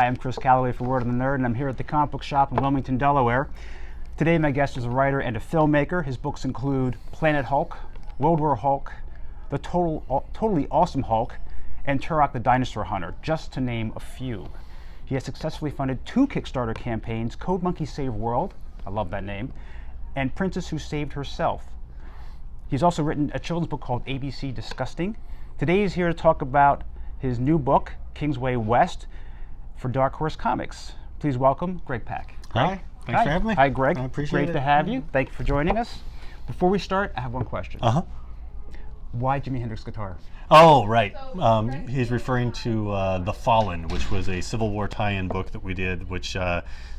Hi, I'm Chris Calloway for Word on the Nerd, and I'm here at the comic book shop in Wilmington, Delaware. Today, my guest is a writer and a filmmaker. His books include Planet Hulk, World War Hulk, The Totally Awesome Hulk, and Turok the Dinosaur Hunter, just to name a few. He has successfully funded 2 Kickstarter campaigns, Code Monkey Save World, I love that name, and Princess Who Saved Herself. He's also written a children's book called ABC Disgusting. Today he's here to talk about his new book, Kingsway West, for Dark Horse Comics. Please welcome Greg Pak. Hi, thanks for having me. Hi, Greg. I appreciate it. Great to have you. Thank you for joining us. Before we start, I have one question. Why Jimi Hendrix guitar? Oh, right. He's referring to The Fallen, which was a Civil War tie-in book that we did, which,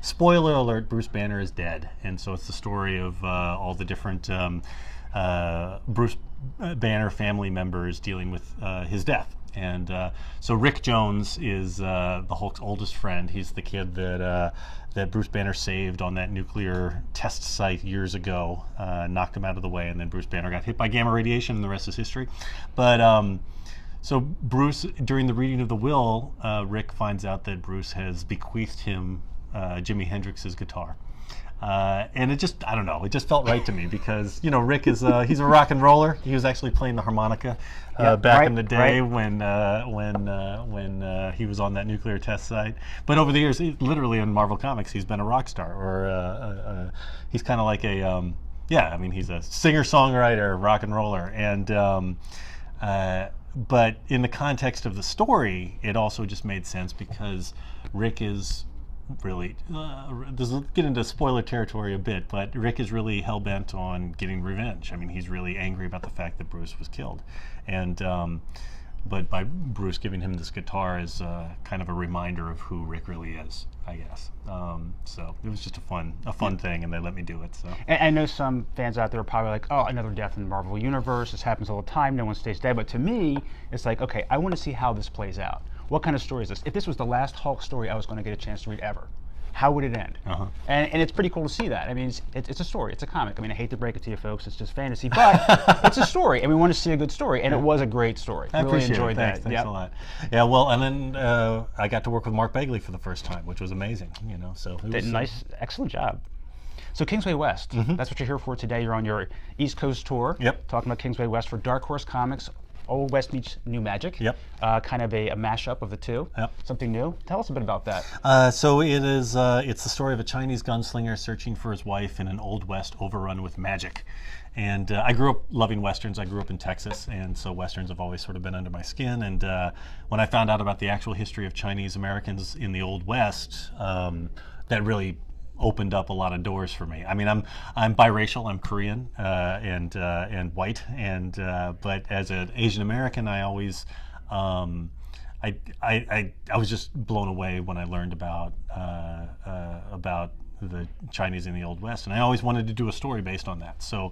spoiler alert, Bruce Banner is dead. And so it's the story of all the different Bruce Banner family members dealing with his death. And so Rick Jones is the Hulk's oldest friend. He's the kid that Bruce Banner saved on that nuclear test site years ago, knocked him out of the way, and then Bruce Banner got hit by gamma radiation, and the rest is history. But so Bruce, during the reading of the will, Rick finds out that Bruce has bequeathed him Jimi Hendrix's guitar. And it just, I don't know, it just felt right to me because, you know, Rick is, he's a rock and roller. He was actually playing the harmonica back in the day when he was on that nuclear test site. But over the years, literally in Marvel Comics, he's been a rock star, or he's kind of like a, I mean, he's a singer-songwriter, rock and roller. And, but in the context of the story, it also just made sense because Rick is really, doesn't get into spoiler territory a bit, but Rick is really hell-bent on getting revenge. I mean, he's really angry about the fact that Bruce was killed. And but by Bruce giving him this guitar is kind of a reminder of who Rick really is, I guess. So it was just a fun thing, and they let me do it. So. And I know some fans out there are probably like, oh, another death in the Marvel Universe. This happens all the time. No one stays dead. But to me, it's like, okay, I want to see how this plays out. What kind of story is this? If this was the last Hulk story I was going to get a chance to read ever, how would it end? And it's pretty cool to see that. I mean, it's a story. It's a comic. I mean, I hate to break it to you folks. It's just fantasy, but it's a story, and we want to see a good story. And it was a great story. I really appreciate enjoyed it. Thanks, that. Thanks a lot. Yeah, well, and then I got to work with Mark Begley for the first time, which was amazing. You know, so it was, nice, excellent job. So Kingsway West, that's what you're here for today. You're on your East Coast tour. Yep. Talking about Kingsway West for Dark Horse Comics. Old West meets New Magic. Yep. Kind of a mashup of the two. Yep. Something new. Tell us a bit about that. So it is. It's the story of a Chinese gunslinger searching for his wife in an Old West overrun with magic. And I grew up loving Westerns. I grew up in Texas, and so Westerns have always sort of been under my skin. And when I found out about the actual history of Chinese Americans in the Old West, that really opened up a lot of doors for me. I mean, I'm biracial. I'm Korean and white, and but as an Asian American, I always I was just blown away when I learned about the Chinese in the Old West, and I always wanted to do a story based on that. So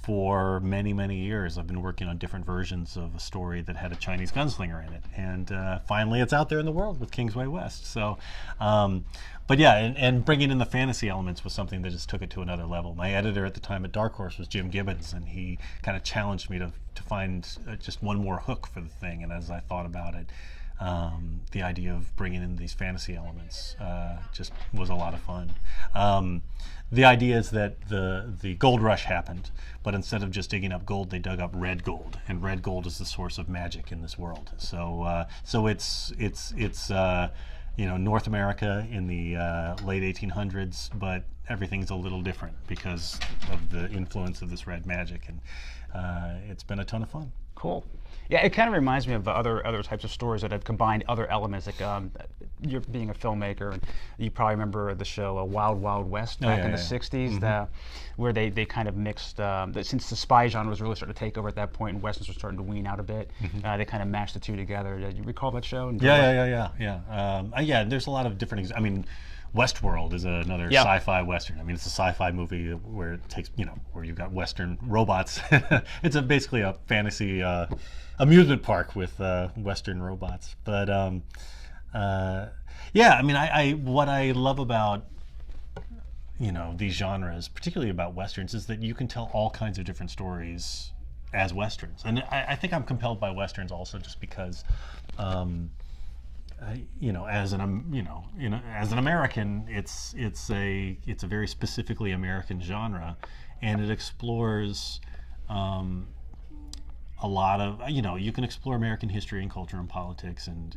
for many years, I've been working on different versions of a story that had a Chinese gunslinger in it, and finally it's out there in the world with Kingsway West. So but yeah, and bringing in the fantasy elements was something that just took it to another level. My editor at the time at Dark Horse was Jim Gibbons, and he kind of challenged me to find just one more hook for the thing. And as I thought about it, the idea of bringing in these fantasy elements just was a lot of fun. The idea is that the gold rush happened, but instead of just digging up gold, they dug up red gold, and red gold is the source of magic in this world. So so it's you know, North America in the late 1800s, but everything's a little different because of the influence of this red magic, and it's been a ton of fun. Cool. Yeah, it kind of reminds me of other types of stories that have combined other elements. Like you're being a filmmaker, and you probably remember the show Wild Wild West back in the 60s, where they kind of mixed, since the spy genre was really starting to take over at that point and Westerns were starting to wean out a bit, they kind of mashed the two together. Do you recall that show? Yeah, there's a lot of different, I mean, Westworld is another sci-fi Western. I mean, it's a sci-fi movie where it takes, you know, where you've got Western robots. It's basically a fantasy amusement park with Western robots. But yeah, I mean, what I love about, you know, these genres, particularly about Westerns, is that you can tell all kinds of different stories as Westerns. And I think I'm compelled by Westerns also just because as an American, it's a very specifically American genre, and it explores a lot of, you can explore American history and culture and politics and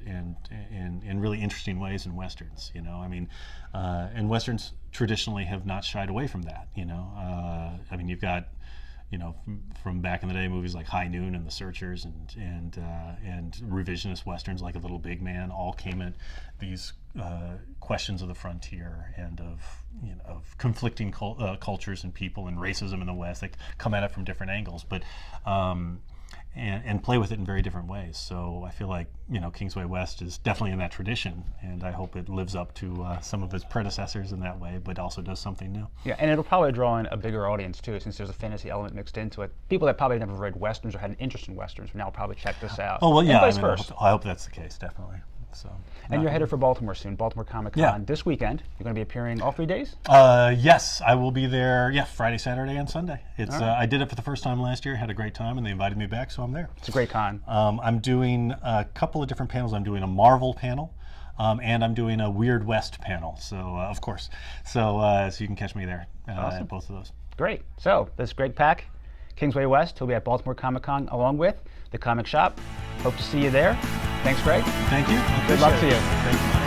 in really interesting ways in Westerns, and Westerns traditionally have not shied away from that, you've got, from back in the day, movies like High Noon and The Searchers and revisionist Westerns like A Little Big Man all came at these questions of the frontier and of conflicting cultures and people and racism in the West. They come at it from different angles, but and play with it in very different ways. So I feel like Kingsway West is definitely in that tradition, and I hope it lives up to some of its predecessors in that way, but also does something new. Yeah, and it'll probably draw in a bigger audience too, since there's a fantasy element mixed into it. People that probably never read Westerns or had an interest in Westerns will now probably check this out. Oh well, yeah. And vice versa. I hope that's the case, definitely. So. And you're headed for Baltimore soon, Baltimore Comic-Con this weekend. You're going to be appearing all 3 days? Yes, I will be there. Yeah, Friday, Saturday, and Sunday. It's I did it for the first time last year, had a great time, and they invited me back, so I'm there. It's a great con. I'm doing a couple of different panels. I'm doing a Marvel panel, and I'm doing a Weird West panel. So of course, so you can catch me there at both of those. Great. So this is Greg Pak, Kingsway West. He'll be at Baltimore Comic-Con along with the Comic Shop. Hope to see you there. Thanks, Greg. Thank you. Good luck to you. Thank you.